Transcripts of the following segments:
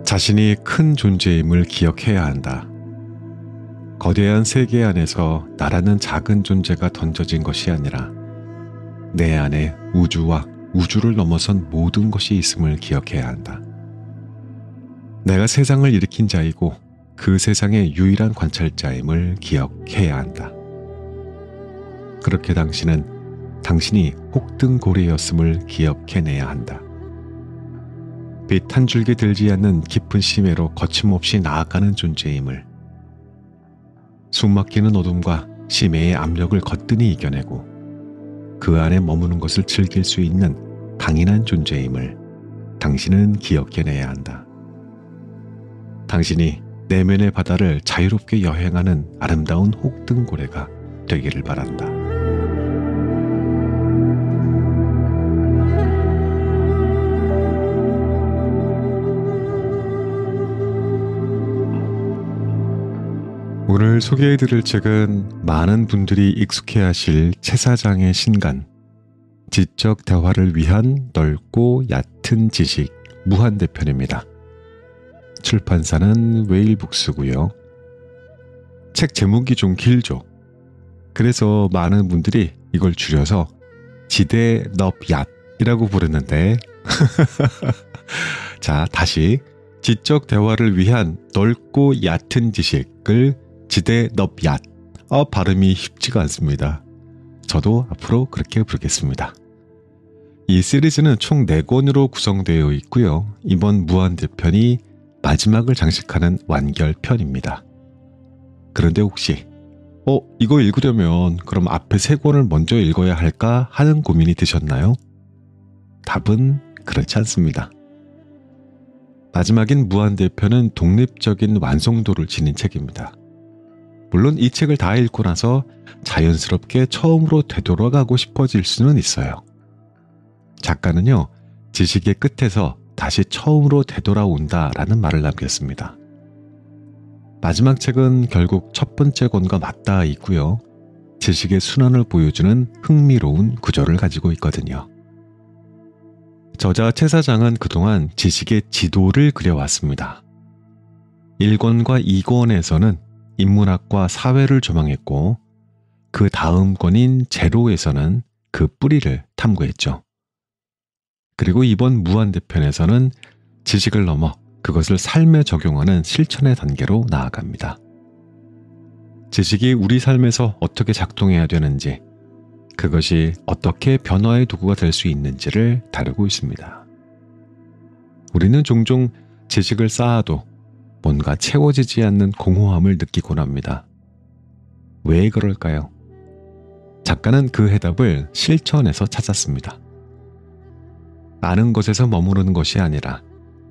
자신이 큰 존재임을 기억해야 한다. 거대한 세계 안에서 나라는 작은 존재가 던져진 것이 아니라 내 안에 우주와 우주를 넘어선 모든 것이 있음을 기억해야 한다. 내가 세상을 일으킨 자이고 그 세상의 유일한 관찰자임을 기억해야 한다. 그렇게 당신은 당신이 혹등고래였음을 기억해내야 한다. 빛 한 줄기 들지 않는 깊은 심해로 거침없이 나아가는 존재임을, 숨막히는 어둠과 심해의 압력을 거뜬히 이겨내고 그 안에 머무는 것을 즐길 수 있는 강인한 존재임을 당신은 기억해내야 한다. 당신이 내면의 바다를 자유롭게 여행하는 아름다운 혹등고래가 되기를 바란다. 오늘 소개해드릴 책은 많은 분들이 익숙해하실 채사장의 신간, 지적 대화를 위한 넓고 얕은 지식 무한대편입니다. 출판사는 웨일북스고요. 책 제목이 좀 길죠. 그래서 많은 분들이 이걸 줄여서 지대넙얏이라고 부르는데 자, 다시 지적 대화를 위한 넓고 얕은 지식을 지대넙얏. 발음이 쉽지가 않습니다. 저도 앞으로 그렇게 부르겠습니다. 이 시리즈는 총 4권으로 구성되어 있고요. 이번 무한대편이 마지막을 장식하는 완결편입니다. 그런데 혹시 이거 읽으려면 그럼 앞에 3권을 먼저 읽어야 할까 하는 고민이 드셨나요? 답은 그렇지 않습니다. 마지막인 무한대편은 독립적인 완성도를 지닌 책입니다. 물론 이 책을 다 읽고 나서 자연스럽게 처음으로 되돌아가고 싶어질 수는 있어요. 작가는요, 지식의 끝에서 다시 처음으로 되돌아온다라는 말을 남겼습니다. 마지막 책은 결국 첫 번째 권과 맞닿아 있고요. 지식의 순환을 보여주는 흥미로운 구조를 가지고 있거든요. 저자 채사장은 그동안 지식의 지도를 그려왔습니다. 1권과 2권에서는 인문학과 사회를 조망했고 그 다음 권인 제로에서는 그 뿌리를 탐구했죠. 그리고 이번 무한대편에서는 지식을 넘어 그것을 삶에 적용하는 실천의 단계로 나아갑니다. 지식이 우리 삶에서 어떻게 작동해야 되는지, 그것이 어떻게 변화의 도구가 될 수 있는지를 다루고 있습니다. 우리는 종종 지식을 쌓아도 뭔가 채워지지 않는 공허함을 느끼곤 합니다. 왜 그럴까요? 작가는 그 해답을 실천에서 찾았습니다. 아는 것에서 머무르는 것이 아니라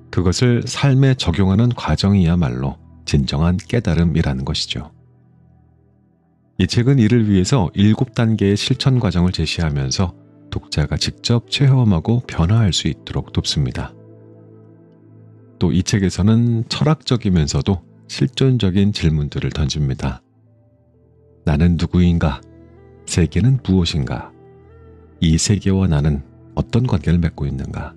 그것을 삶에 적용하는 과정이야말로 진정한 깨달음이라는 것이죠. 이 책은 이를 위해서 7단계의 실천 과정을 제시하면서 독자가 직접 체험하고 변화할 수 있도록 돕습니다. 또 이 책에서는 철학적이면서도 실존적인 질문들을 던집니다. 나는 누구인가? 세계는 무엇인가? 이 세계와 나는 어떤 관계를 맺고 있는가?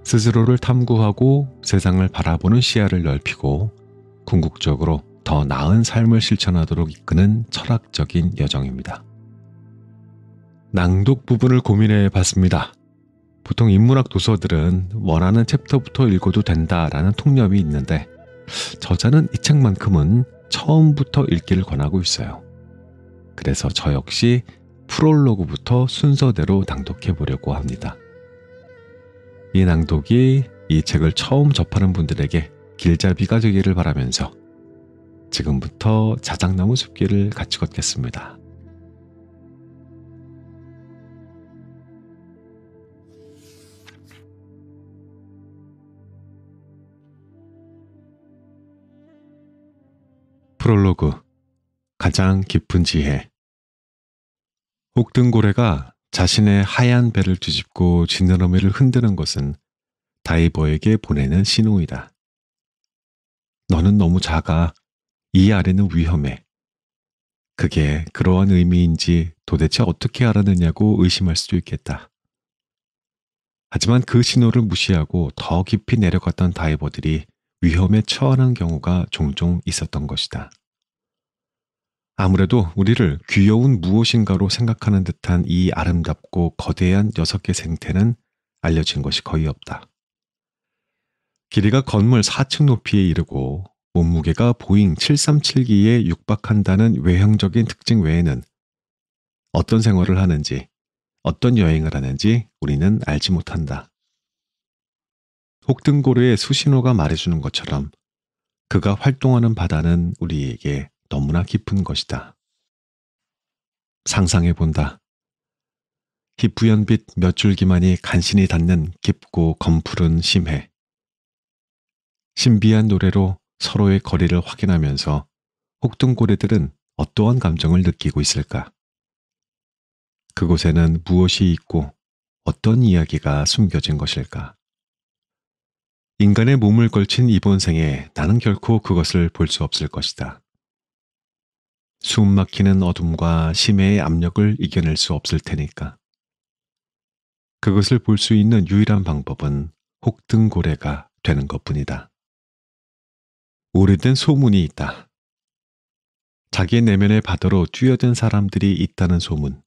스스로를 탐구하고 세상을 바라보는 시야를 넓히고 궁극적으로 더 나은 삶을 실천하도록 이끄는 철학적인 여정입니다. 낭독 부분을 고민해 봤습니다. 보통 인문학 도서들은 원하는 챕터부터 읽어도 된다라는 통념이 있는데 저자는 이 책만큼은 처음부터 읽기를 권하고 있어요. 그래서 저 역시 프롤로그부터 순서대로 낭독해 보려고 합니다. 이 낭독이 이 책을 처음 접하는 분들에게 길잡이가 되기를 바라면서 지금부터 자작나무 숲길을 같이 걷겠습니다. 프롤로그, 가장 깊은 지혜. 혹등고래가 자신의 하얀 배를 뒤집고 지느러미를 흔드는 것은 다이버에게 보내는 신호이다. 너는 너무 작아. 이 아래는 위험해. 그게 그러한 의미인지 도대체 어떻게 알았느냐고 의심할 수도 있겠다. 하지만 그 신호를 무시하고 더 깊이 내려갔던 다이버들이 위험에 처하는 경우가 종종 있었던 것이다. 아무래도 우리를 귀여운 무엇인가로 생각하는 듯한 이 아름답고 거대한 6개 생태는 알려진 것이 거의 없다. 길이가 건물 4층 높이에 이르고 몸무게가 보잉 737기에 육박한다는 외형적인 특징 외에는 어떤 생활을 하는지, 어떤 여행을 하는지 우리는 알지 못한다. 혹등고래의 수신호가 말해주는 것처럼 그가 활동하는 바다는 우리에게 너무나 깊은 것이다. 상상해본다. 희뿌연빛 몇 줄기만이 간신히 닿는 깊고 검푸른 심해. 신비한 노래로 서로의 거리를 확인하면서 혹등고래들은 어떠한 감정을 느끼고 있을까? 그곳에는 무엇이 있고 어떤 이야기가 숨겨진 것일까? 인간의 몸을 걸친 이번 생에 나는 결코 그것을 볼 수 없을 것이다. 숨 막히는 어둠과 심해의 압력을 이겨낼 수 없을 테니까. 그것을 볼 수 있는 유일한 방법은 혹등고래가 되는 것뿐이다. 오래된 소문이 있다. 자기 내면의 바다로 뛰어든 사람들이 있다는 소문.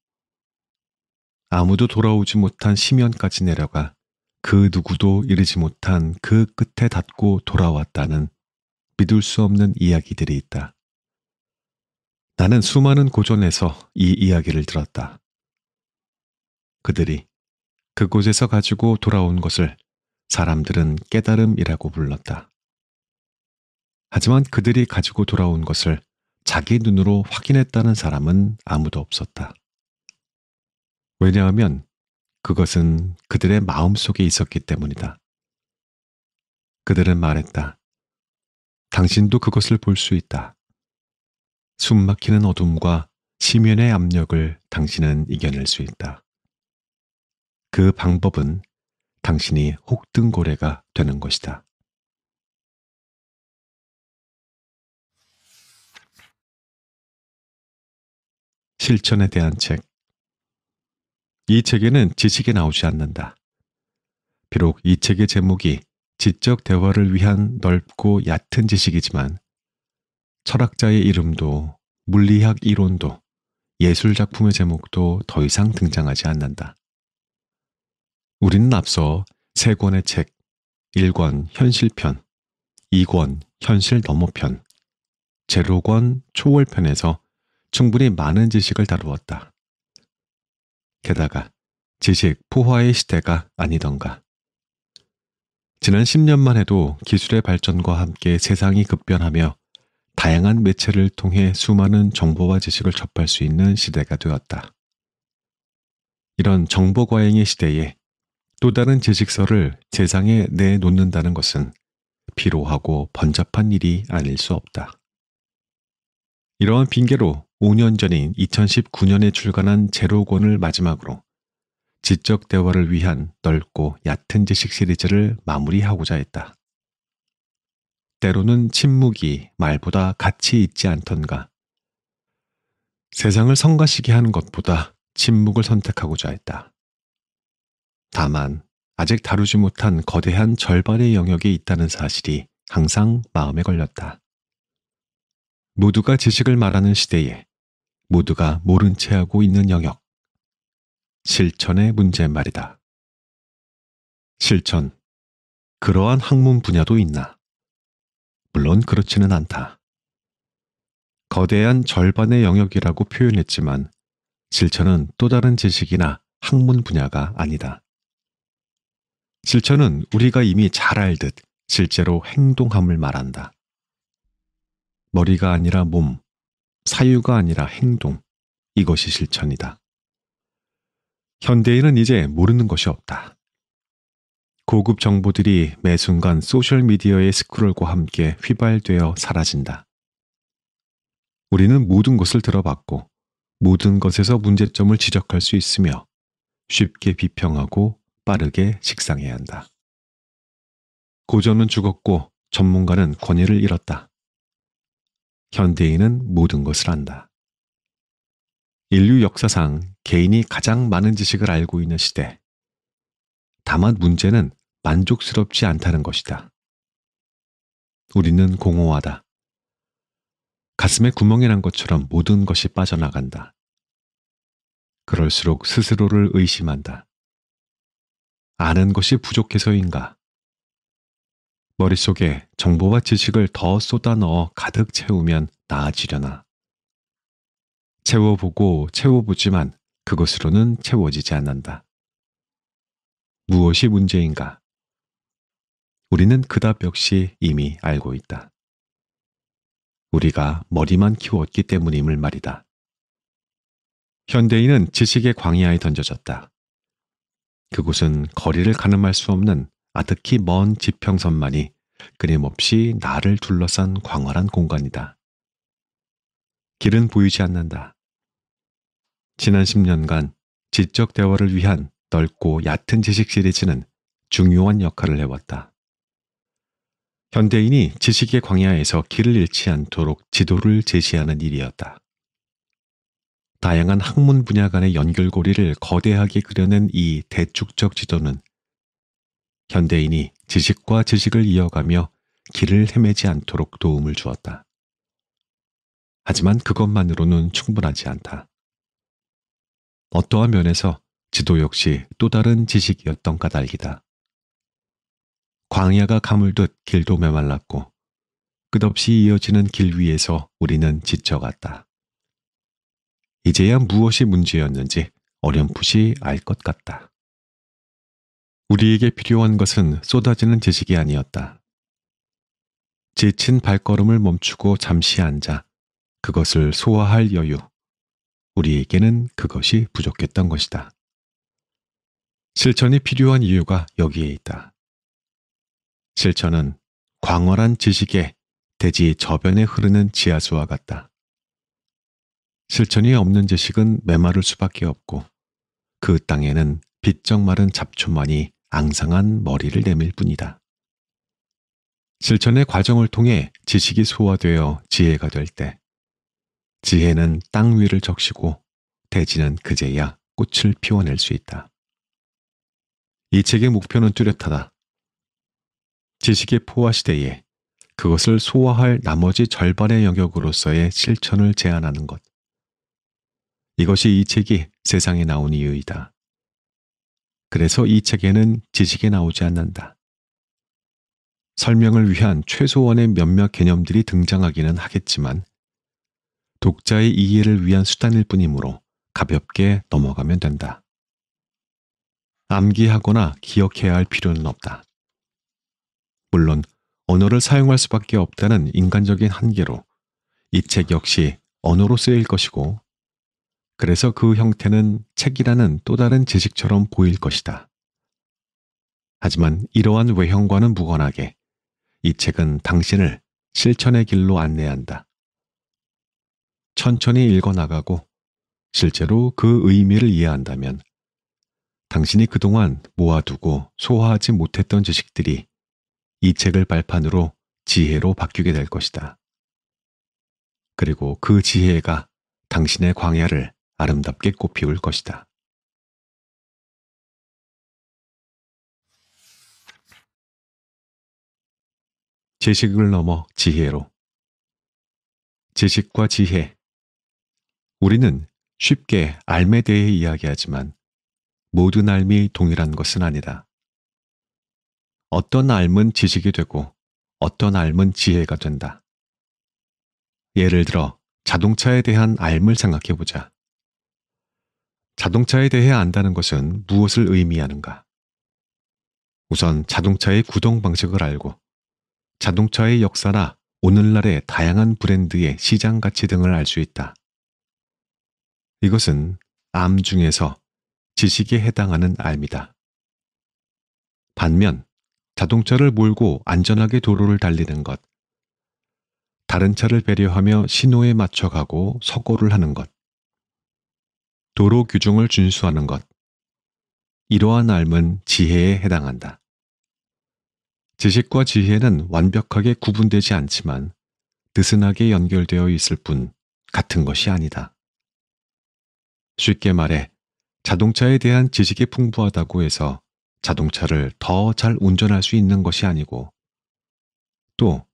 아무도 돌아오지 못한 심연까지 내려가 그 누구도 이르지 못한 그 끝에 닿고 돌아왔다는 믿을 수 없는 이야기들이 있다. 나는 수많은 고전에서 이 이야기를 들었다. 그들이 그곳에서 가지고 돌아온 것을 사람들은 깨달음이라고 불렀다. 하지만 그들이 가지고 돌아온 것을 자기 눈으로 확인했다는 사람은 아무도 없었다. 왜냐하면 그것은 그들의 마음속에 있었기 때문이다. 그들은 말했다. 당신도 그것을 볼 수 있다. 숨막히는 어둠과 심연의 압력을 당신은 이겨낼 수 있다. 그 방법은 당신이 혹등고래가 되는 것이다. 실천에 대한 책. 이 책에는 지식이 나오지 않는다. 비록 이 책의 제목이 지적 대화를 위한 넓고 얕은 지식이지만 철학자의 이름도 물리학 이론도 예술 작품의 제목도 더 이상 등장하지 않는다. 우리는 앞서 3권의 책, 1권 현실편, 2권 현실 너머편, 제로권 초월편에서 충분히 많은 지식을 다루었다. 게다가 지식 포화의 시대가 아니던가. 지난 10년만 해도 기술의 발전과 함께 세상이 급변하며 다양한 매체를 통해 수많은 정보와 지식을 접할 수 있는 시대가 되었다. 이런 정보 과잉의 시대에 또 다른 지식서를 세상에 내놓는다는 것은 피로하고 번잡한 일이 아닐 수 없다. 이러한 핑계로 5년 전인 2019년에 출간한 제로권을 마지막으로 지적 대화를 위한 넓고 얕은 지식 시리즈를 마무리하고자 했다. 때로는 침묵이 말보다 가치 있지 않던가. 세상을 성가시게 하는 것보다 침묵을 선택하고자 했다. 다만 아직 다루지 못한 거대한 절반의 영역이 있다는 사실이 항상 마음에 걸렸다. 모두가 지식을 말하는 시대에 모두가 모른 채 하고 있는 영역. 실천의 문제 말이다. 실천. 그러한 학문 분야도 있나? 물론 그렇지는 않다. 거대한 절반의 영역이라고 표현했지만 실천은 또 다른 지식이나 학문 분야가 아니다. 실천은 우리가 이미 잘 알듯 실제로 행동함을 말한다. 머리가 아니라 몸, 사유가 아니라 행동, 이것이 실천이다. 현대인은 이제 모르는 것이 없다. 고급 정보들이 매 순간 소셜미디어의 스크롤과 함께 휘발되어 사라진다. 우리는 모든 것을 들어봤고 모든 것에서 문제점을 지적할 수 있으며 쉽게 비평하고 빠르게 식상해야 한다. 고전은 죽었고 전문가는 권위를 잃었다. 현대인은 모든 것을 안다. 인류 역사상 개인이 가장 많은 지식을 알고 있는 시대. 다만 문제는 만족스럽지 않다는 것이다. 우리는 공허하다. 가슴에 구멍이 난 것처럼 모든 것이 빠져나간다. 그럴수록 스스로를 의심한다. 아는 것이 부족해서인가? 머릿속에 정보와 지식을 더 쏟아 넣어 가득 채우면 나아지려나? 채워보고 채워보지만 그것으로는 채워지지 않는다. 무엇이 문제인가? 우리는 그 답 역시 이미 알고 있다. 우리가 머리만 키웠기 때문임을 말이다. 현대인은 지식의 광야에 던져졌다. 그곳은 거리를 가늠할 수 없는 아득히 먼 지평선만이 끊임없이 나를 둘러싼 광활한 공간이다. 길은 보이지 않는다. 지난 10년간 지적 대화를 위한 넓고 얕은 지식 시리즈는 중요한 역할을 해왔다. 현대인이 지식의 광야에서 길을 잃지 않도록 지도를 제시하는 일이었다. 다양한 학문 분야 간의 연결고리를 거대하게 그려낸 이 대축적 지도는 현대인이 지식과 지식을 이어가며 길을 헤매지 않도록 도움을 주었다. 하지만 그것만으로는 충분하지 않다. 어떠한 면에서 지도 역시 또 다른 지식이었던 까닭이다. 광야가 가물듯 길도 메말랐고 끝없이 이어지는 길 위에서 우리는 지쳐갔다. 이제야 무엇이 문제였는지 어렴풋이 알 것 같다. 우리에게 필요한 것은 쏟아지는 지식이 아니었다. 지친 발걸음을 멈추고 잠시 앉아 그것을 소화할 여유. 우리에게는 그것이 부족했던 것이다. 실천이 필요한 이유가 여기에 있다. 실천은 광활한 지식의 대지 저변에 흐르는 지하수와 같다. 실천이 없는 지식은 메마를 수밖에 없고 그 땅에는 비쩍 마른 잡초만이 앙상한 머리를 내밀 뿐이다. 실천의 과정을 통해 지식이 소화되어 지혜가 될 때 지혜는 땅 위를 적시고 대지는 그제야 꽃을 피워낼 수 있다. 이 책의 목표는 뚜렷하다. 지식의 포화 시대에 그것을 소화할 나머지 절반의 영역으로서의 실천을 제안하는 것. 이것이 이 책이 세상에 나온 이유이다. 그래서 이 책에는 지식이 나오지 않는다. 설명을 위한 최소한의 몇몇 개념들이 등장하기는 하겠지만 독자의 이해를 위한 수단일 뿐이므로 가볍게 넘어가면 된다. 암기하거나 기억해야 할 필요는 없다. 물론 언어를 사용할 수밖에 없다는 인간적인 한계로 이 책 역시 언어로 쓰일 것이고 그래서 그 형태는 책이라는 또 다른 지식처럼 보일 것이다. 하지만 이러한 외형과는 무관하게 이 책은 당신을 실천의 길로 안내한다. 천천히 읽어나가고 실제로 그 의미를 이해한다면 당신이 그동안 모아두고 소화하지 못했던 지식들이 이 책을 발판으로 지혜로 바뀌게 될 것이다. 그리고 그 지혜가 당신의 광야를 아름답게 꽃피울 것이다. 지식을 넘어 지혜로. 지식과 지혜. 우리는 쉽게 알에 대해 이야기하지만 모든 알이 동일한 것은 아니다. 어떤 알은 지식이 되고 어떤 알은 지혜가 된다. 예를 들어 자동차에 대한 알을 생각해보자. 자동차에 대해 안다는 것은 무엇을 의미하는가? 우선 자동차의 구동 방식을 알고 자동차의 역사나 오늘날의 다양한 브랜드의 시장 가치 등을 알 수 있다. 이것은 암 중에서 지식에 해당하는 알이다. 반면 자동차를 몰고 안전하게 도로를 달리는 것, 다른 차를 배려하며 신호에 맞춰 가고 서고를 하는 것, 도로 규정을 준수하는 것, 이러한 알은 지혜에 해당한다. 지식과 지혜는 완벽하게 구분되지 않지만 느슨하게 연결되어 있을 뿐 같은 것이 아니다. 쉽게 말해 자동차에 대한 지식이 풍부하다고 해서 자동차를 더 잘 운전할 수 있는 것이 아니고 또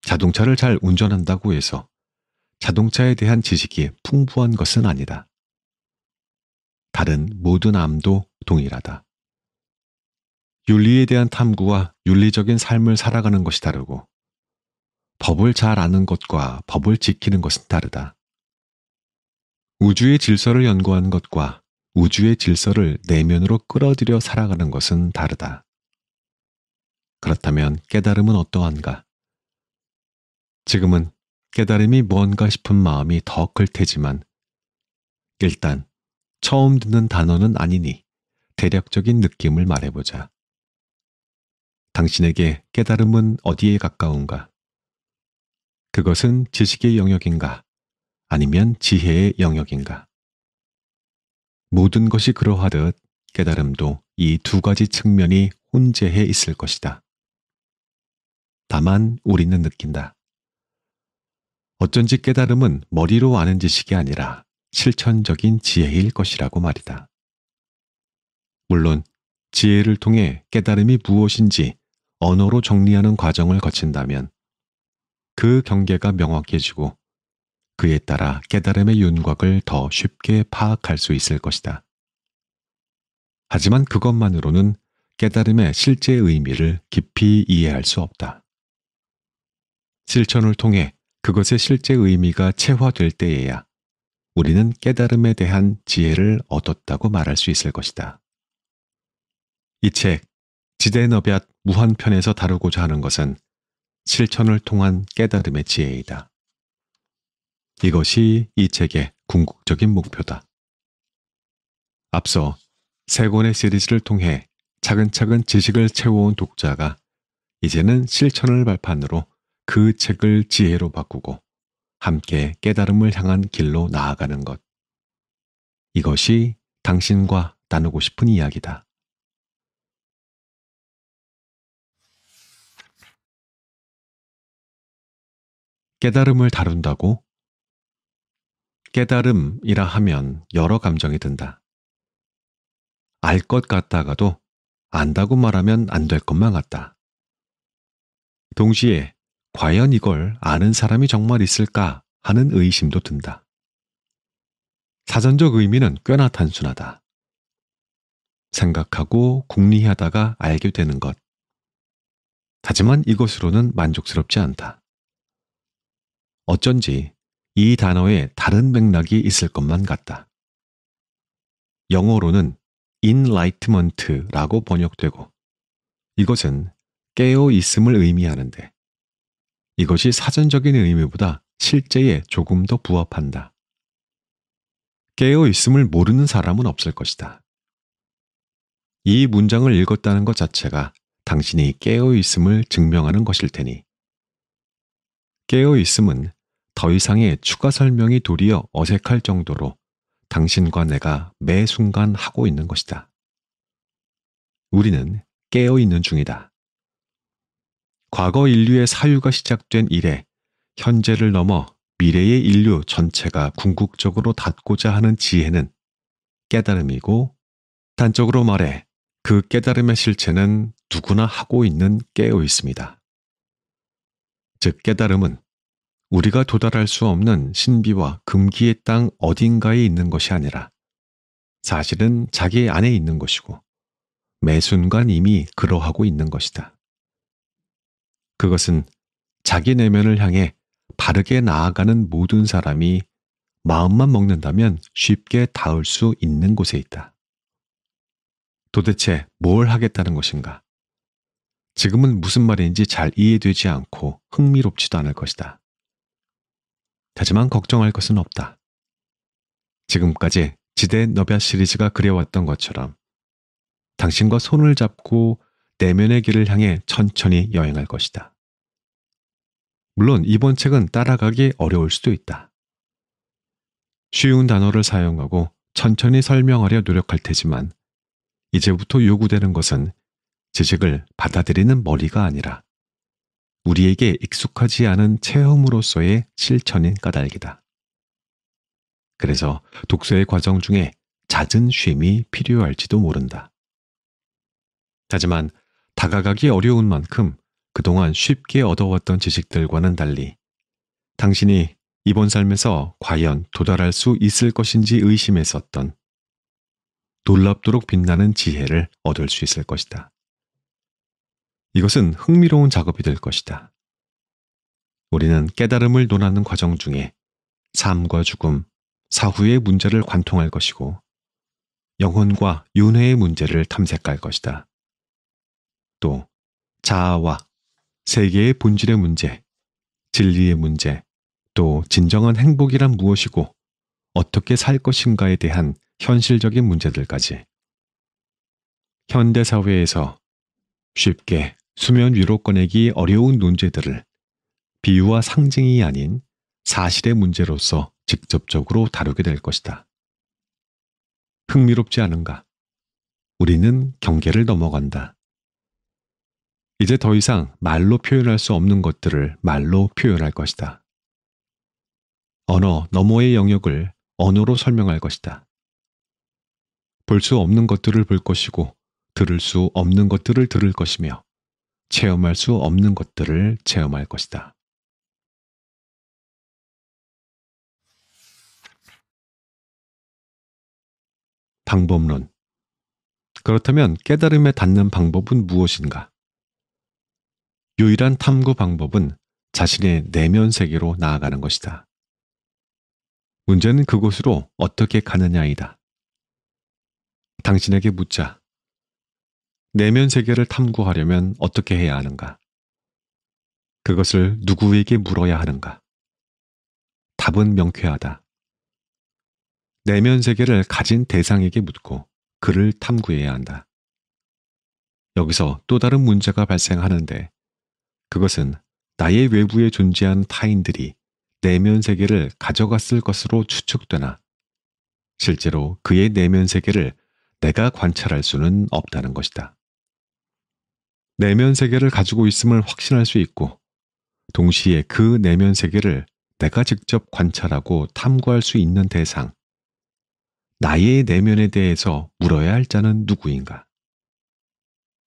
자동차를 잘 운전한다고 해서 자동차에 대한 지식이 풍부한 것은 아니다. 다른 모든 암도 동일하다. 윤리에 대한 탐구와 윤리적인 삶을 살아가는 것이 다르고 법을 잘 아는 것과 법을 지키는 것은 다르다. 우주의 질서를 연구하는 것과 우주의 질서를 내면으로 끌어들여 살아가는 것은 다르다. 그렇다면 깨달음은 어떠한가? 지금은 깨달음이 뭔가 싶은 마음이 더 클 테지만 일단 처음 듣는 단어는 아니니 대략적인 느낌을 말해보자. 당신에게 깨달음은 어디에 가까운가? 그것은 지식의 영역인가? 아니면 지혜의 영역인가? 모든 것이 그러하듯 깨달음도 이 두 가지 측면이 혼재해 있을 것이다. 다만 우리는 느낀다. 어쩐지 깨달음은 머리로 아는 지식이 아니라 실천적인 지혜일 것이라고 말이다. 물론 지혜를 통해 깨달음이 무엇인지 언어로 정리하는 과정을 거친다면 그 경계가 명확해지고 그에 따라 깨달음의 윤곽을 더 쉽게 파악할 수 있을 것이다. 하지만 그것만으로는 깨달음의 실제 의미를 깊이 이해할 수 없다. 실천을 통해 그것의 실제 의미가 체화될 때에야 우리는 깨달음에 대한 지혜를 얻었다고 말할 수 있을 것이다. 이 책, 지대너돛 무한편에서 다루고자 하는 것은 실천을 통한 깨달음의 지혜이다. 이것이 이 책의 궁극적인 목표다. 앞서 세 권의 시리즈를 통해 차근차근 지식을 채워온 독자가 이제는 실천을 발판으로 그 책을 지혜로 바꾸고 함께 깨달음을 향한 길로 나아가는 것. 이것이 당신과 나누고 싶은 이야기다. 깨달음을 다룬다고? 깨달음이라 하면 여러 감정이 든다. 알 것 같다가도 안다고 말하면 안 될 것만 같다. 동시에 과연 이걸 아는 사람이 정말 있을까 하는 의심도 든다. 사전적 의미는 꽤나 단순하다. 생각하고 궁리하다가 알게 되는 것. 하지만 이것으로는 만족스럽지 않다. 어쩐지 이 단어에 다른 맥락이 있을 것만 같다. 영어로는 enlightenment라고 번역되고 이것은 깨어 있음을 의미하는데 이것이 사전적인 의미보다 실제에 조금 더 부합한다. 깨어 있음을 모르는 사람은 없을 것이다. 이 문장을 읽었다는 것 자체가 당신이 깨어 있음을 증명하는 것일 테니 깨어 있음은 더 이상의 추가 설명이 도리어 어색할 정도로 당신과 내가 매 순간 하고 있는 것이다. 우리는 깨어 있는 중이다. 과거 인류의 사유가 시작된 이래 현재를 넘어 미래의 인류 전체가 궁극적으로 닿고자 하는 지혜는 깨달음이고 단적으로 말해 그 깨달음의 실체는 누구나 하고 있는 깨어 있습니다. 즉 깨달음은 우리가 도달할 수 없는 신비와 금기의 땅 어딘가에 있는 것이 아니라 사실은 자기 안에 있는 것이고 매 순간 이미 그러하고 있는 것이다. 그것은 자기 내면을 향해 바르게 나아가는 모든 사람이 마음만 먹는다면 쉽게 닿을 수 있는 곳에 있다. 도대체 뭘 하겠다는 것인가? 지금은 무슨 말인지 잘 이해되지 않고 흥미롭지도 않을 것이다. 하지만 걱정할 것은 없다. 지금까지 지대너돛 시리즈가 그려왔던 것처럼 당신과 손을 잡고 내면의 길을 향해 천천히 여행할 것이다. 물론 이번 책은 따라가기 어려울 수도 있다. 쉬운 단어를 사용하고 천천히 설명하려 노력할 테지만 이제부터 요구되는 것은 지식을 받아들이는 머리가 아니라 우리에게 익숙하지 않은 체험으로서의 실천인 까닭이다. 그래서 독서의 과정 중에 잦은 쉼이 필요할지도 모른다. 하지만 다가가기 어려운 만큼 그동안 쉽게 얻어왔던 지식들과는 달리 당신이 이번 삶에서 과연 도달할 수 있을 것인지 의심했었던 놀랍도록 빛나는 지혜를 얻을 수 있을 것이다. 이것은 흥미로운 작업이 될 것이다. 우리는 깨달음을 논하는 과정 중에 삶과 죽음, 사후의 문제를 관통할 것이고 영혼과 윤회의 문제를 탐색할 것이다. 또 자아와 세계의 본질의 문제, 진리의 문제, 또 진정한 행복이란 무엇이고 어떻게 살 것인가에 대한 현실적인 문제들까지 현대 사회에서 쉽게 수면 위로 꺼내기 어려운 논제들을 비유와 상징이 아닌 사실의 문제로서 직접적으로 다루게 될 것이다. 흥미롭지 않은가? 우리는 경계를 넘어간다. 이제 더 이상 말로 표현할 수 없는 것들을 말로 표현할 것이다. 언어 너머의 영역을 언어로 설명할 것이다. 볼 수 없는 것들을 볼 것이고 들을 수 없는 것들을 들을 것이며 체험할 수 없는 것들을 체험할 것이다. 방법론. 그렇다면 깨달음에 닿는 방법은 무엇인가? 유일한 탐구 방법은 자신의 내면 세계로 나아가는 것이다. 문제는 그곳으로 어떻게 가느냐이다. 당신에게 묻자. 내면 세계를 탐구하려면 어떻게 해야 하는가? 그것을 누구에게 물어야 하는가? 답은 명쾌하다. 내면 세계를 가진 대상에게 묻고 그를 탐구해야 한다. 여기서 또 다른 문제가 발생하는데 그것은 나의 외부에 존재하는 타인들이 내면 세계를 가져갔을 것으로 추측되나 실제로 그의 내면 세계를 내가 관찰할 수는 없다는 것이다. 내면 세계를 가지고 있음을 확신할 수 있고 동시에 그 내면 세계를 내가 직접 관찰하고 탐구할 수 있는 대상, 나의 내면에 대해서 물어야 할 자는 누구인가?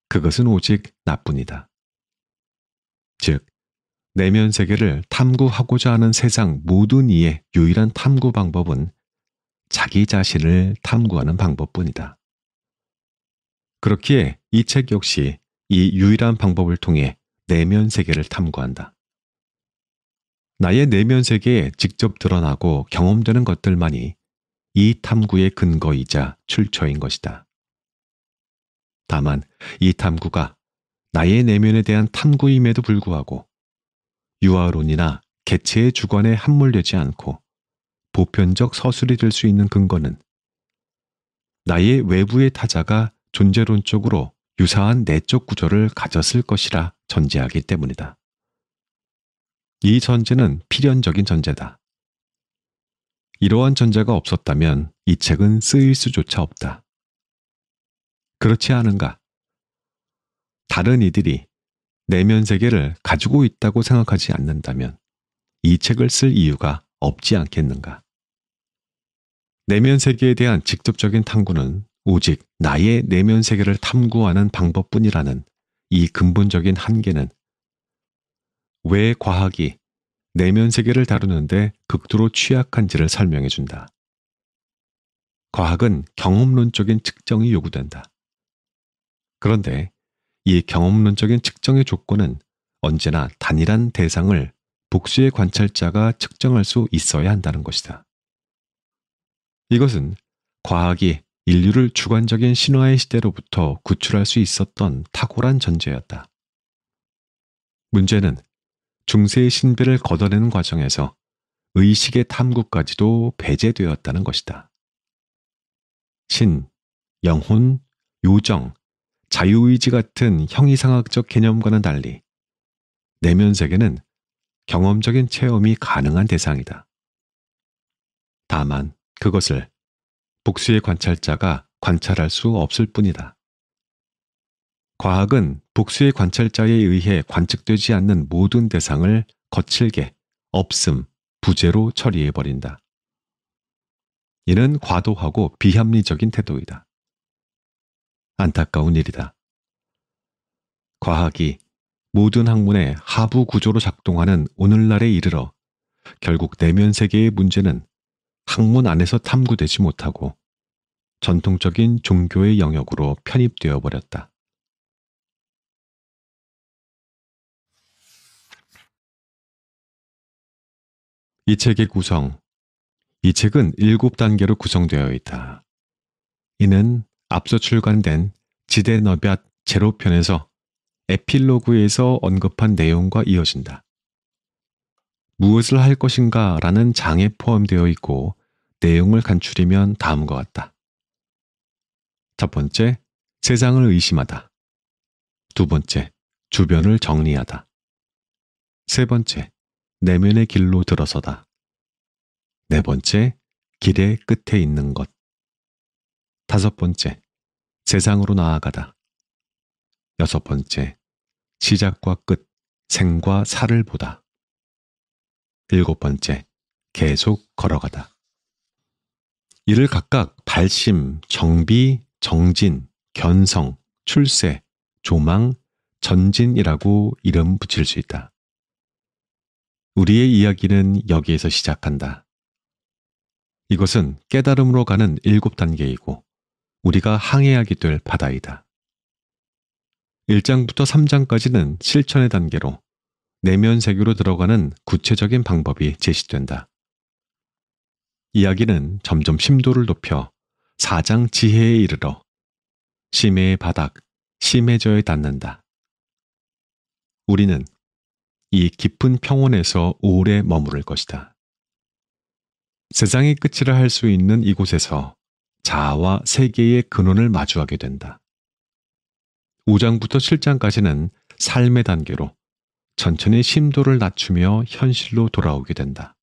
그것은 오직 나뿐이다. 즉, 내면 세계를 탐구하고자 하는 세상 모든 이의 유일한 탐구 방법은 자기 자신을 탐구하는 방법뿐이다. 그렇기에 이 책 역시 이 유일한 방법을 통해 내면 세계를 탐구한다. 나의 내면 세계에 직접 드러나고 경험되는 것들만이 이 탐구의 근거이자 출처인 것이다. 다만 이 탐구가 나의 내면에 대한 탐구임에도 불구하고 유아론이나 개체의 주관에 함몰되지 않고 보편적 서술이 될 수 있는 근거는 나의 외부의 타자가 존재론적으로 유사한 내적 구조를 가졌을 것이라 전제하기 때문이다. 이 전제는 필연적인 전제다. 이러한 전제가 없었다면 이 책은 쓰일 수조차 없다. 그렇지 않은가? 다른 이들이 내면 세계를 가지고 있다고 생각하지 않는다면 이 책을 쓸 이유가 없지 않겠는가? 내면 세계에 대한 직접적인 탐구는 오직 나의 내면 세계를 탐구하는 방법뿐이라는 이 근본적인 한계는 왜 과학이 내면 세계를 다루는데 극도로 취약한지를 설명해 준다. 과학은 경험론적인 측정이 요구된다. 그런데 이 경험론적인 측정의 조건은 언제나 단일한 대상을 복수의 관찰자가 측정할 수 있어야 한다는 것이다. 이것은 과학이 인류를 주관적인 신화의 시대로부터 구출할 수 있었던 탁월한 전제였다. 문제는 중세의 신비를 걷어내는 과정에서 의식의 탐구까지도 배제되었다는 것이다. 신, 영혼, 요정, 자유의지 같은 형이상학적 개념과는 달리 내면 세계는 경험적인 체험이 가능한 대상이다. 다만 그것을 복수의 관찰자가 관찰할 수 없을 뿐이다. 과학은 복수의 관찰자에 의해 관측되지 않는 모든 대상을 거칠게 없음, 부재로 처리해버린다. 이는 과도하고 비합리적인 태도이다. 안타까운 일이다. 과학이 모든 학문의 하부 구조로 작동하는 오늘날에 이르러 결국 내면 세계의 문제는 학문 안에서 탐구되지 못하고 전통적인 종교의 영역으로 편입되어 버렸다. 이 책의 구성. 이 책은 7단계로 구성되어 있다. 이는 앞서 출간된 지대너뵏 제로편에서 에필로그에서 언급한 내용과 이어진다. 무엇을 할 것인가 라는 장에 포함되어 있고 내용을 간추리면 다음과 같다. 첫 번째, 세상을 의심하다. 두 번째, 주변을 정리하다. 세 번째, 내면의 길로 들어서다. 네 번째, 길의 끝에 있는 것. 다섯 번째, 세상으로 나아가다. 여섯 번째, 시작과 끝, 생과 사를 보다. 일곱 번째, 계속 걸어가다. 이를 각각 발심, 정비, 정진, 견성, 출세, 조망, 전진이라고 이름 붙일 수 있다. 우리의 이야기는 여기에서 시작한다. 이것은 깨달음으로 가는 7단계이고 우리가 항해하게 될 바다이다. 1장부터 3장까지는 실천의 단계로 내면 세계로 들어가는 구체적인 방법이 제시된다. 이야기는 점점 심도를 높여 4장 지혜에 이르러 심해의 바닥, 심해저에 닿는다. 우리는 이 깊은 평원에서 오래 머무를 것이다. 세상의 끝이라 할 수 있는 이곳에서 자아와 세계의 근원을 마주하게 된다. 5장부터 7장까지는 삶의 단계로 천천히 심도를 낮추며 현실로 돌아오게 된다.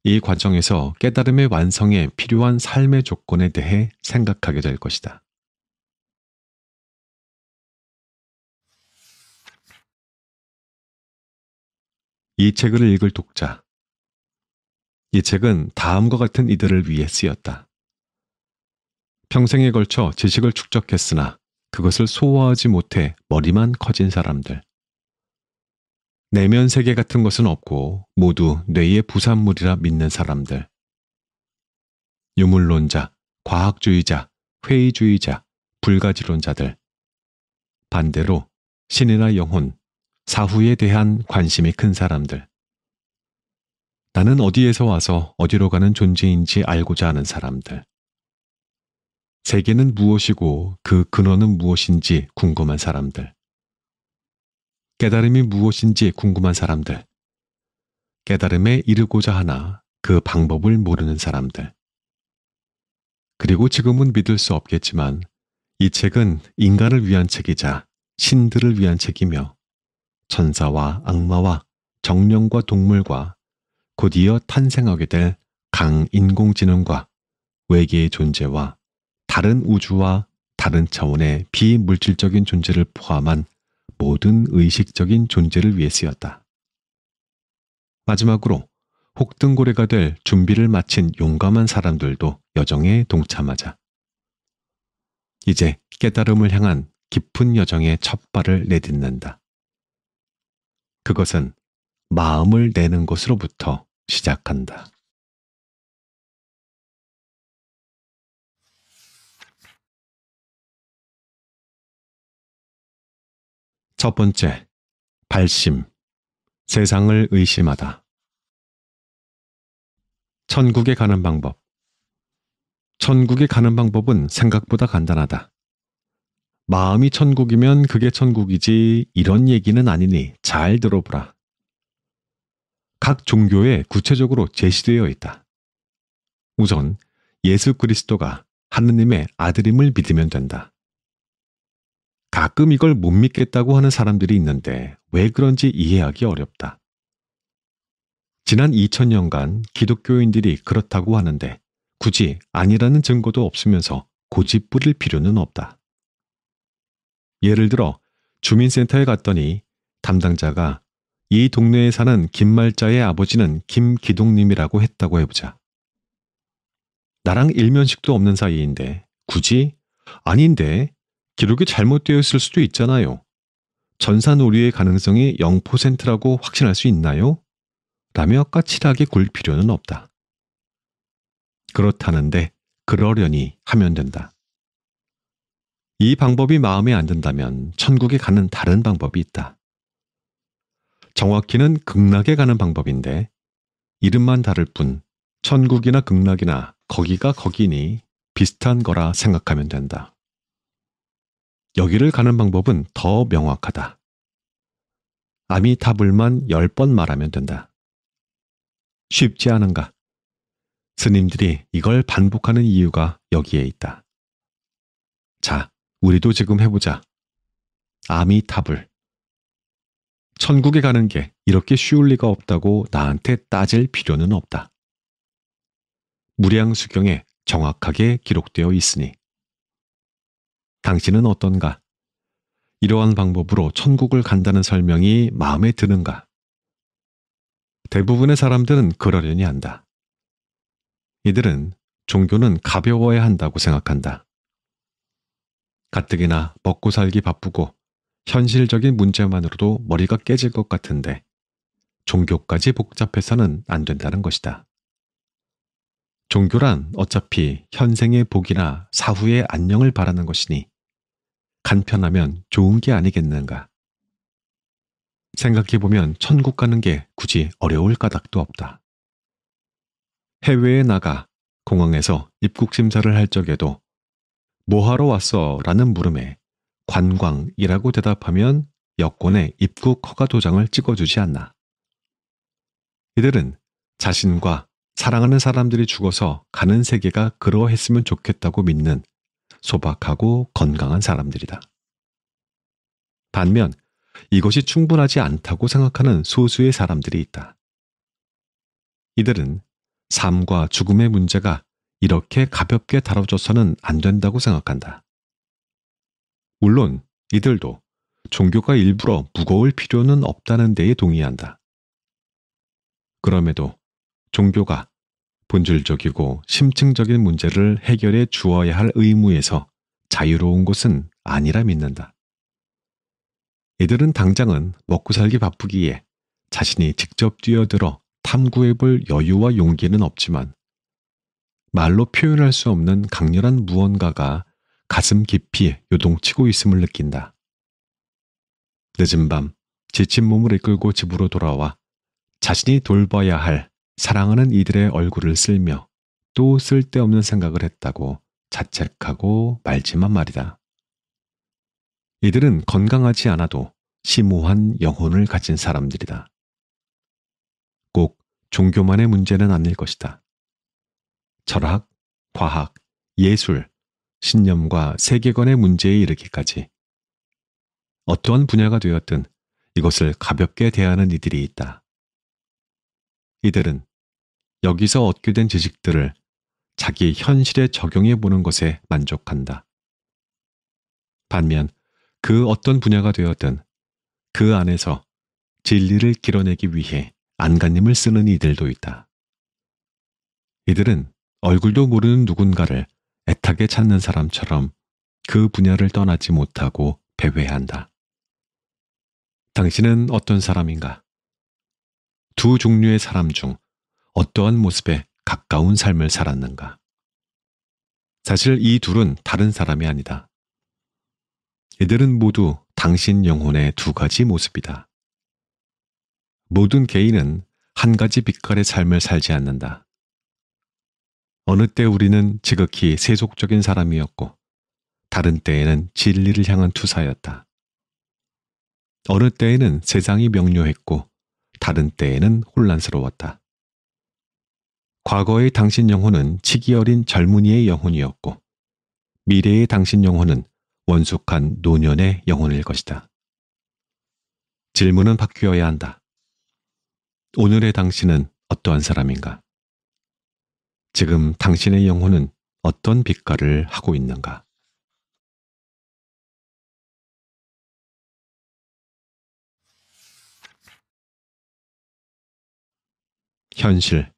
이 과정에서 깨달음의 완성에 필요한 삶의 조건에 대해 생각하게 될 것이다. 이 책을 읽을 독자. 이 책은 다음과 같은 이들을 위해 쓰였다. 평생에 걸쳐 지식을 축적했으나 그것을 소화하지 못해 머리만 커진 사람들. 내면 세계 같은 것은 없고 모두 뇌의 부산물이라 믿는 사람들. 유물론자, 과학주의자, 회의주의자, 불가지론자들. 반대로 신이나 영혼, 사후에 대한 관심이 큰 사람들. 나는 어디에서 와서 어디로 가는 존재인지 알고자 하는 사람들. 세계는 무엇이고 그 근원은 무엇인지 궁금한 사람들. 깨달음이 무엇인지 궁금한 사람들. 깨달음에 이르고자 하나 그 방법을 모르는 사람들. 그리고 지금은 믿을 수 없겠지만 이 책은 인간을 위한 책이자 신들을 위한 책이며 천사와 악마와 정령과 동물과 곧이어 탄생하게 될 강인공지능과 외계의 존재와 다른 우주와 다른 차원의 비물질적인 존재를 포함한 모든 의식적인 존재를 위해 쓰였다. 마지막으로 혹등고래가 될 준비를 마친 용감한 사람들도 여정에 동참하자. 이제 깨달음을 향한 깊은 여정의 첫 발을 내딛는다. 그것은 마음을 내는 것으로부터 시작한다. 첫 번째, 발심, 세상을 의심하다. 천국에 가는 방법. 천국에 가는 방법은 생각보다 간단하다. 마음이 천국이면 그게 천국이지 이런 얘기는 아니니 잘 들어보라. 각 종교에 구체적으로 제시되어 있다. 우선 예수 그리스도가 하느님의 아들임을 믿으면 된다. 가끔 이걸 못 믿겠다고 하는 사람들이 있는데 왜 그런지 이해하기 어렵다. 지난 2000년간 기독교인들이 그렇다고 하는데 굳이 아니라는 증거도 없으면서 고집 부릴 필요는 없다. 예를 들어 주민센터에 갔더니 담당자가 이 동네에 사는 김말자의 아버지는 김기동님이라고 했다고 해보자. 나랑 일면식도 없는 사이인데 굳이 아닌데 기록이 잘못되어 있을 수도 있잖아요. 전산오류의 가능성이 0%라고 확신할 수 있나요? 라며 까칠하게 굴 필요는 없다. 그렇다는데 그러려니 하면 된다. 이 방법이 마음에 안 든다면 천국에 가는 다른 방법이 있다. 정확히는 극락에 가는 방법인데 이름만 다를 뿐 천국이나 극락이나 거기가 거기니 비슷한 거라 생각하면 된다. 여기를 가는 방법은 더 명확하다. 아미타불만 10번 말하면 된다. 쉽지 않은가? 스님들이 이걸 반복하는 이유가 여기에 있다. 자, 우리도 지금 해보자. 아미타불. 천국에 가는 게 이렇게 쉬울 리가 없다고 나한테 따질 필요는 없다. 무량수경에 정확하게 기록되어 있으니. 당신은 어떤가? 이러한 방법으로 천국을 간다는 설명이 마음에 드는가? 대부분의 사람들은 그러려니 한다. 이들은 종교는 가벼워야 한다고 생각한다. 가뜩이나 먹고 살기 바쁘고 현실적인 문제만으로도 머리가 깨질 것 같은데 종교까지 복잡해서는 안 된다는 것이다. 종교란 어차피 현생의 복이나 사후의 안녕을 바라는 것이니 간편하면 좋은 게 아니겠는가. 생각해보면 천국 가는 게 굳이 어려울 까닭도 없다. 해외에 나가 공항에서 입국 심사를 할 적에도 뭐하러 왔어? 라는 물음에 관광이라고 대답하면 여권에 입국 허가 도장을 찍어주지 않나. 이들은 자신과 사랑하는 사람들이 죽어서 가는 세계가 그러했으면 좋겠다고 믿는 소박하고 건강한 사람들이다. 반면 이것이 충분하지 않다고 생각하는 소수의 사람들이 있다. 이들은 삶과 죽음의 문제가 이렇게 가볍게 다뤄져서는 안 된다고 생각한다. 물론 이들도 종교가 일부러 무거울 필요는 없다는 데에 동의한다. 그럼에도 종교가 본질적이고 심층적인 문제를 해결해 주어야 할 의무에서 자유로운 것은 아니라 믿는다. 이들은 당장은 먹고 살기 바쁘기에 자신이 직접 뛰어들어 탐구해볼 여유와 용기는 없지만 말로 표현할 수 없는 강렬한 무언가가 가슴 깊이 요동치고 있음을 느낀다. 늦은 밤 지친 몸을 이끌고 집으로 돌아와 자신이 돌봐야 할 사랑하는 이들의 얼굴을 쓸며 또 쓸데없는 생각을 했다고 자책하고 말지만 말이다. 이들은 건강하지 않아도 심오한 영혼을 가진 사람들이다. 꼭 종교만의 문제는 아닐 것이다. 철학, 과학, 예술, 신념과 세계관의 문제에 이르기까지 어떠한 분야가 되었든 이것을 가볍게 대하는 이들이 있다. 이들은 여기서 얻게 된 지식들을 자기 현실에 적용해 보는 것에 만족한다. 반면 그 어떤 분야가 되었든 그 안에서 진리를 길어내기 위해 안간힘을 쓰는 이들도 있다. 이들은 얼굴도 모르는 누군가를 애타게 찾는 사람처럼 그 분야를 떠나지 못하고 배회한다. 당신은 어떤 사람인가? 두 종류의 사람 중 어떠한 모습에 가까운 삶을 살았는가? 사실 이 둘은 다른 사람이 아니다. 이들은 모두 당신 영혼의 두 가지 모습이다. 모든 개인은 한 가지 빛깔의 삶을 살지 않는다. 어느 때 우리는 지극히 세속적인 사람이었고 다른 때에는 진리를 향한 투사였다. 어느 때에는 세상이 명료했고 다른 때에는 혼란스러웠다. 과거의 당신 영혼은 치기 어린 젊은이의 영혼이었고 미래의 당신 영혼은 원숙한 노년의 영혼일 것이다. 질문은 바뀌어야 한다. 오늘의 당신은 어떠한 사람인가? 지금 당신의 영혼은 어떤 빛깔을 하고 있는가? 현실.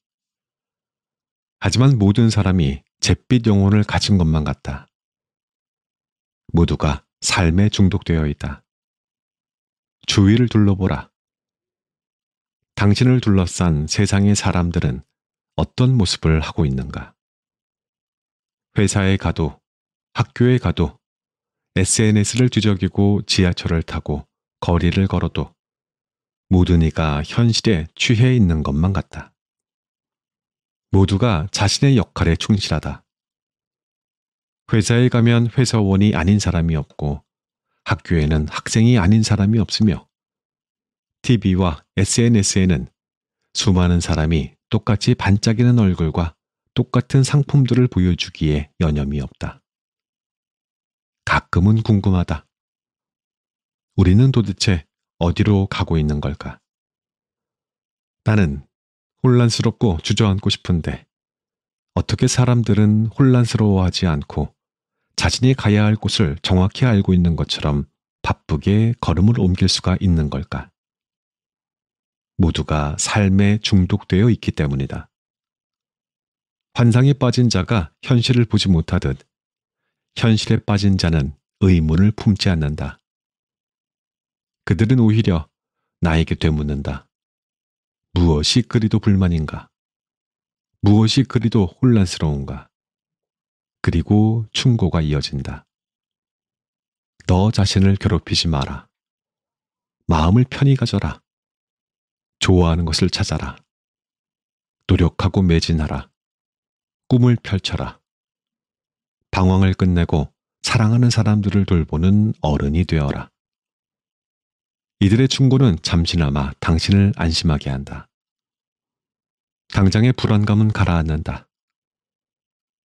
하지만 모든 사람이 잿빛 영혼을 가진 것만 같다. 모두가 삶에 중독되어 있다. 주위를 둘러보라. 당신을 둘러싼 세상의 사람들은 어떤 모습을 하고 있는가? 회사에 가도, 학교에 가도, SNS를 뒤적이고 지하철을 타고 거리를 걸어도 모든 이가 현실에 취해 있는 것만 같다. 모두가 자신의 역할에 충실하다. 회사에 가면 회사원이 아닌 사람이 없고 학교에는 학생이 아닌 사람이 없으며 TV와 SNS에는 수많은 사람이 똑같이 반짝이는 얼굴과 똑같은 상품들을 보여주기에 여념이 없다. 가끔은 궁금하다. 우리는 도대체 어디로 가고 있는 걸까? 나는 혼란스럽고 주저앉고 싶은데 어떻게 사람들은 혼란스러워하지 않고 자신이 가야 할 곳을 정확히 알고 있는 것처럼 바쁘게 걸음을 옮길 수가 있는 걸까? 모두가 삶에 중독되어 있기 때문이다. 환상에 빠진 자가 현실을 보지 못하듯 현실에 빠진 자는 의문을 품지 않는다. 그들은 오히려 나에게 되묻는다. 무엇이 그리도 불만인가? 무엇이 그리도 혼란스러운가? 그리고 충고가 이어진다. 너 자신을 괴롭히지 마라. 마음을 편히 가져라. 좋아하는 것을 찾아라. 노력하고 매진하라. 꿈을 펼쳐라. 방황을 끝내고 사랑하는 사람들을 돌보는 어른이 되어라. 이들의 충고는 잠시나마 당신을 안심하게 한다. 당장의 불안감은 가라앉는다.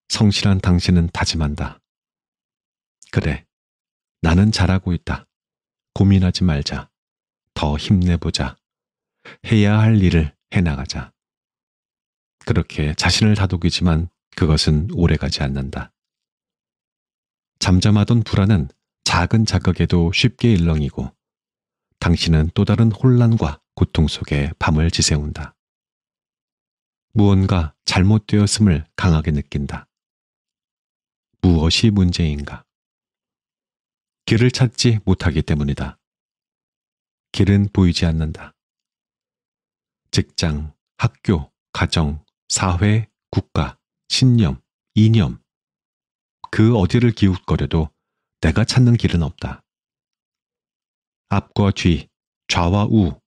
성실한 당신은 다짐한다. 그래, 나는 잘하고 있다. 고민하지 말자. 더 힘내보자. 해야 할 일을 해나가자. 그렇게 자신을 다독이지만 그것은 오래가지 않는다. 잠잠하던 불안은 작은 자극에도 쉽게 일렁이고 당신은 또 다른 혼란과 고통 속에 밤을 지새운다. 무언가 잘못되었음을 강하게 느낀다. 무엇이 문제인가? 길을 찾지 못하기 때문이다. 길은 보이지 않는다. 직장, 학교, 가정, 사회, 국가, 신념, 이념, 그 어디를 기웃거려도 내가 찾는 길은 없다. 앞과 뒤, 좌와 우,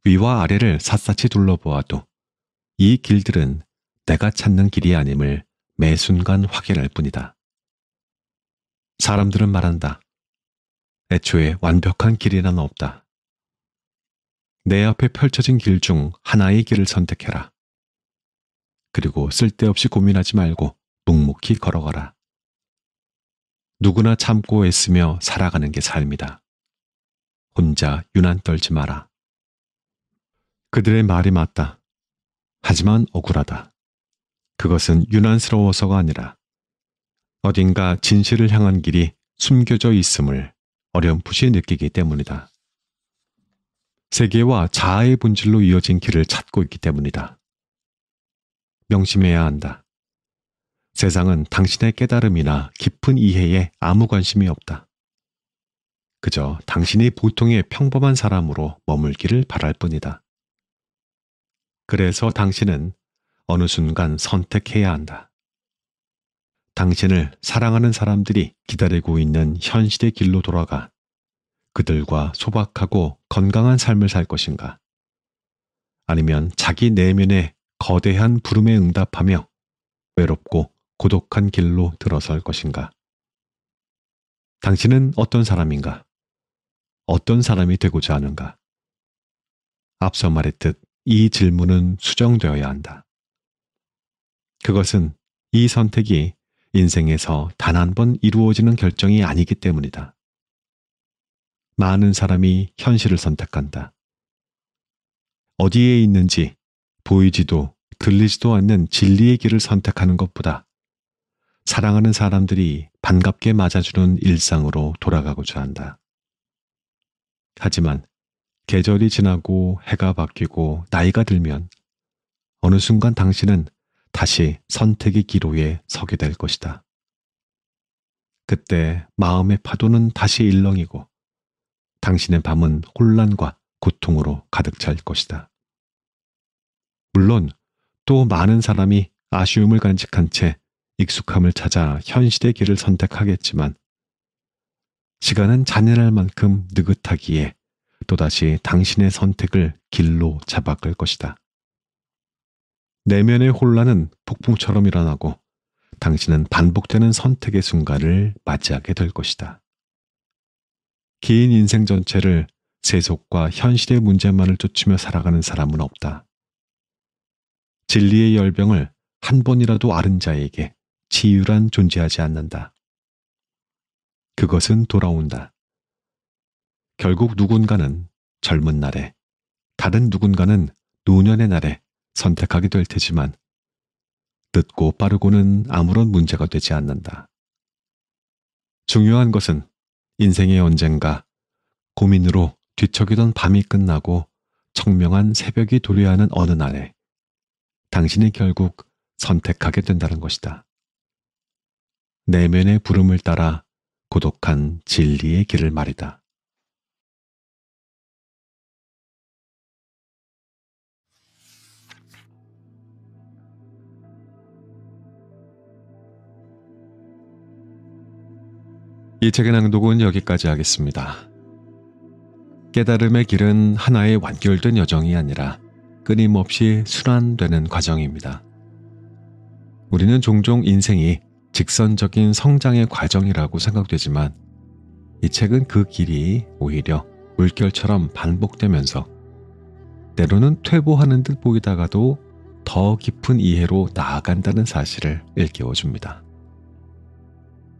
위와 아래를 샅샅이 둘러보아도 이 길들은 내가 찾는 길이 아님을 매 순간 확인할 뿐이다. 사람들은 말한다. 애초에 완벽한 길이란 없다. 내 앞에 펼쳐진 길 중 하나의 길을 선택해라. 그리고 쓸데없이 고민하지 말고 묵묵히 걸어가라. 누구나 참고 애쓰며 살아가는 게 삶이다. 혼자 유난 떨지 마라. 그들의 말이 맞다. 하지만 억울하다. 그것은 유난스러워서가 아니라 어딘가 진실을 향한 길이 숨겨져 있음을 어렴풋이 느끼기 때문이다. 세계와 자아의 본질로 이어진 길을 찾고 있기 때문이다. 명심해야 한다. 세상은 당신의 깨달음이나 깊은 이해에 아무 관심이 없다. 그저 당신이 보통의 평범한 사람으로 머물기를 바랄 뿐이다. 그래서 당신은 어느 순간 선택해야 한다. 당신을 사랑하는 사람들이 기다리고 있는 현실의 길로 돌아가 그들과 소박하고 건강한 삶을 살 것인가? 아니면 자기 내면의 거대한 부름에 응답하며 외롭고 고독한 길로 들어설 것인가? 당신은 어떤 사람인가? 어떤 사람이 되고자 하는가? 앞서 말했듯 이 질문은 수정되어야 한다. 그것은 이 선택이 인생에서 단 한 번 이루어지는 결정이 아니기 때문이다. 많은 사람이 현실을 선택한다. 어디에 있는지 보이지도 들리지도 않는 진리의 길을 선택하는 것보다 사랑하는 사람들이 반갑게 맞아주는 일상으로 돌아가고자 한다. 하지만 계절이 지나고 해가 바뀌고 나이가 들면 어느 순간 당신은 다시 선택의 기로에 서게 될 것이다. 그때 마음의 파도는 다시 일렁이고 당신의 밤은 혼란과 고통으로 가득 찰 것이다. 물론 또 많은 사람이 아쉬움을 간직한 채 익숙함을 찾아 현실의 길을 선택하겠지만 시간은 잔인할 만큼 느긋하기에 또다시 당신의 선택을 길로 잡아갈 것이다. 내면의 혼란은 폭풍처럼 일어나고 당신은 반복되는 선택의 순간을 맞이하게 될 것이다. 긴 인생 전체를 세속과 현실의 문제만을 쫓으며 살아가는 사람은 없다. 진리의 열병을 한 번이라도 앓은 자에게 치유란 존재하지 않는다. 그것은 돌아온다. 결국 누군가는 젊은 날에, 다른 누군가는 노년의 날에 선택하게 될 테지만 늦고 빠르고는 아무런 문제가 되지 않는다. 중요한 것은 인생의 언젠가 고민으로 뒤척이던 밤이 끝나고 청명한 새벽이 도래야 하는 어느 날에 당신이 결국 선택하게 된다는 것이다. 내면의 부름을 따라 고독한 진리의 길을 말이다. 이 책의 낭독은 여기까지 하겠습니다. 깨달음의 길은 하나의 완결된 여정이 아니라 끊임없이 순환되는 과정입니다. 우리는 종종 인생이 직선적인 성장의 과정이라고 생각되지만 이 책은 그 길이 오히려 물결처럼 반복되면서 때로는 퇴보하는 듯 보이다가도 더 깊은 이해로 나아간다는 사실을 일깨워줍니다.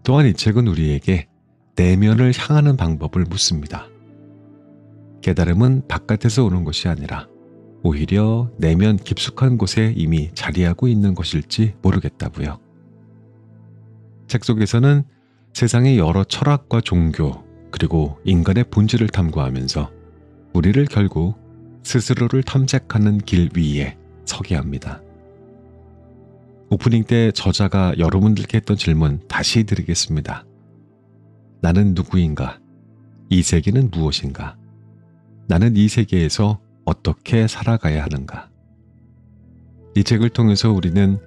또한 이 책은 우리에게 내면을 향하는 방법을 묻습니다. 깨달음은 바깥에서 오는 것이 아니라 오히려 내면 깊숙한 곳에 이미 자리하고 있는 것일지 모르겠다고요. 책 속에서는 세상의 여러 철학과 종교 그리고 인간의 본질을 탐구하면서 우리를 결국 스스로를 탐색하는 길 위에 서게 합니다. 오프닝 때 저자가 여러분들께 했던 질문 다시 드리겠습니다. 나는 누구인가? 이 세계는 무엇인가? 나는 이 세계에서 어떻게 살아가야 하는가? 이 책을 통해서 우리는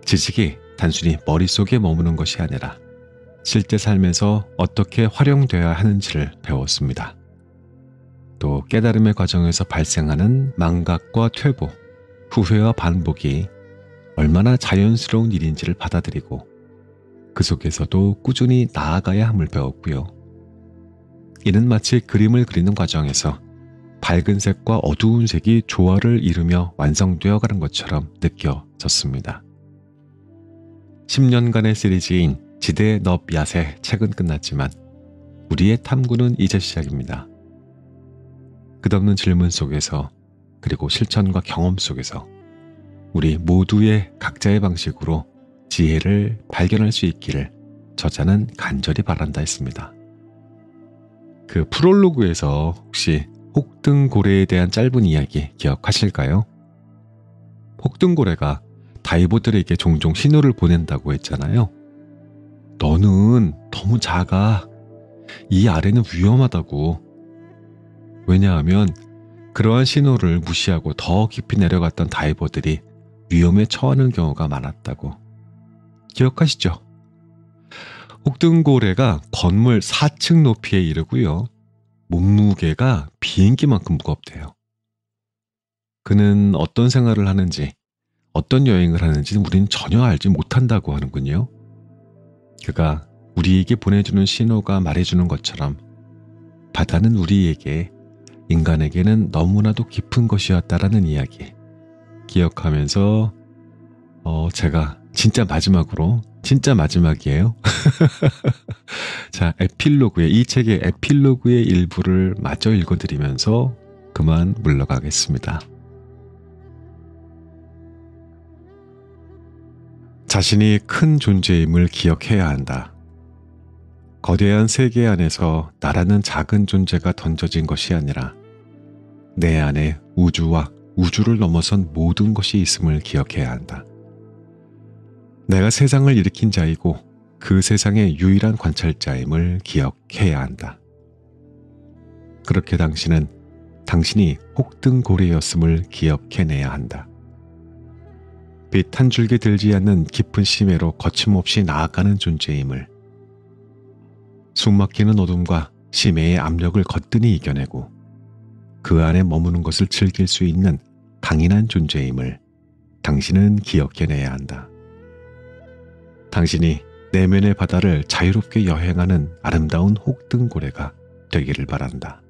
지식이 단순히 머릿속에 머무는 것이 아니라 실제 삶에서 어떻게 활용되어야 하는지를 배웠습니다. 또 깨달음의 과정에서 발생하는 망각과 퇴보, 후회와 반복이 얼마나 자연스러운 일인지를 받아들이고 그 속에서도 꾸준히 나아가야 함을 배웠고요. 이는 마치 그림을 그리는 과정에서 밝은 색과 어두운 색이 조화를 이루며 완성되어 가는 것처럼 느껴졌습니다. 10년간의 시리즈인 지대 넙 얏의 책은 끝났지만 우리의 탐구는 이제 시작입니다. 끝없는 질문 속에서 그리고 실천과 경험 속에서 우리 모두의 각자의 방식으로 지혜를 발견할 수 있기를 저자는 간절히 바란다 했습니다. 그 프롤로그에서 혹시 혹등고래에 대한 짧은 이야기 기억하실까요? 혹등고래가 다이버들에게 종종 신호를 보낸다고 했잖아요. 너는 너무 작아. 이 아래는 위험하다고. 왜냐하면 그러한 신호를 무시하고 더 깊이 내려갔던 다이버들이 위험에 처하는 경우가 많았다고. 기억하시죠? 혹등고래가 건물 4층 높이에 이르고요. 몸무게가 비행기만큼 무겁대요. 그는 어떤 생활을 하는지, 어떤 여행을 하는지 우리는 전혀 알지 못한다고 하는군요. 그가 우리에게 보내주는 신호가 말해주는 것처럼 바다는 우리에게, 인간에게는 너무나도 깊은 것이었다라는 이야기 기억하면서 제가 진짜 마지막이에요. 자, 이 책의 에필로그의 일부를 마저 읽어드리면서 그만 물러가겠습니다. 자신이 큰 존재임을 기억해야 한다. 거대한 세계 안에서 나라는 작은 존재가 던져진 것이 아니라 내 안에 우주와 우주를 넘어선 모든 것이 있음을 기억해야 한다. 내가 세상을 일으킨 자이고 그 세상의 유일한 관찰자임을 기억해야 한다. 그렇게 당신은 당신이 혹등고래였음을 기억해내야 한다. 빛 한 줄기 들지 않는 깊은 심해로 거침없이 나아가는 존재임을, 숨막히는 어둠과 심해의 압력을 거뜬히 이겨내고 그 안에 머무는 것을 즐길 수 있는 강인한 존재임을 당신은 기억해내야 한다. 당신이 내면의 바다를 자유롭게 여행하는 아름다운 혹등고래가 되기를 바란다.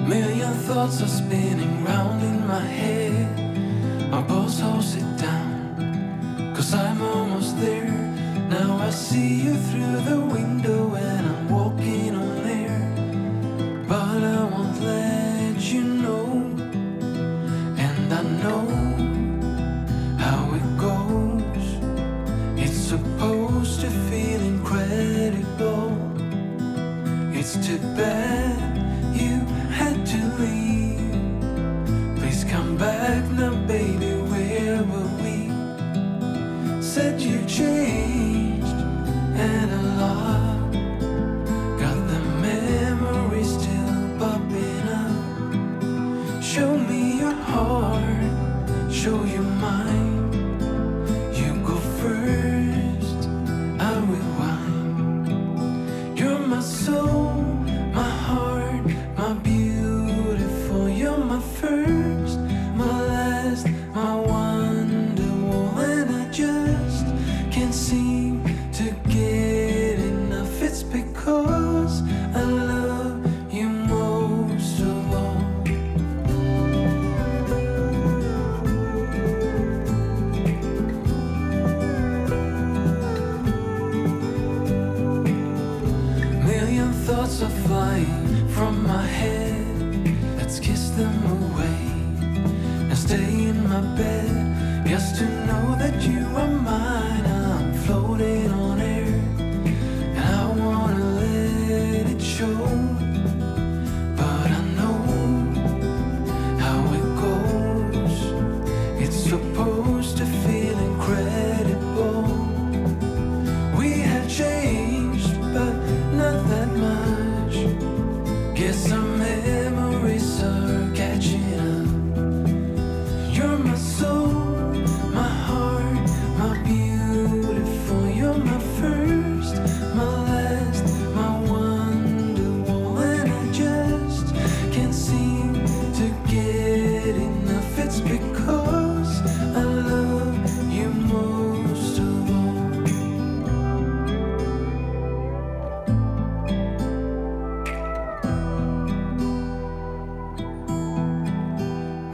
Million thoughts are spinning round in my head. My boss holds it down, 'cause I'm almost there. Now I see you through the window and I'm walking on air. But I won't let you know, and I know how it goes. It's supposed to feel incredible. It's too bad you had to leave. Please come back now, baby, where were we? Said you changed and a lot. Got the memories still popping up. Show me your heart, show you mine. You go first, I will whine. You're my soul, my heart, my beautiful. You're my first, my last, my wonderwall. And I just can't seem to get enough. It's because I love you most of all. Million thoughts are flying from my head. Let's kiss them away and stay in my bed. Just to know that you are mine. I'm floating on air, and I wanna let it show. But I know how it goes. It's supposed to feel incredible. We have changed, but not that much. Guess our memories are catching up. You're my soul, my heart, my beautiful. You're my first, my last, my wonderwall. And I just can't seem to get enough. It's because I love you most of all.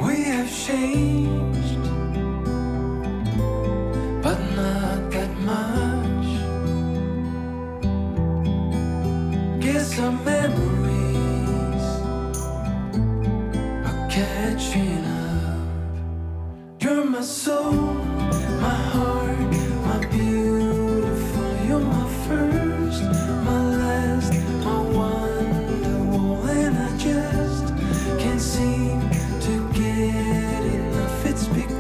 We have changed, but not that much. Guess our memories are catching up. You're my soul, my heart, my beautiful. You're my first, my last, my wonderwall. And I just can't seem to get enough. It's because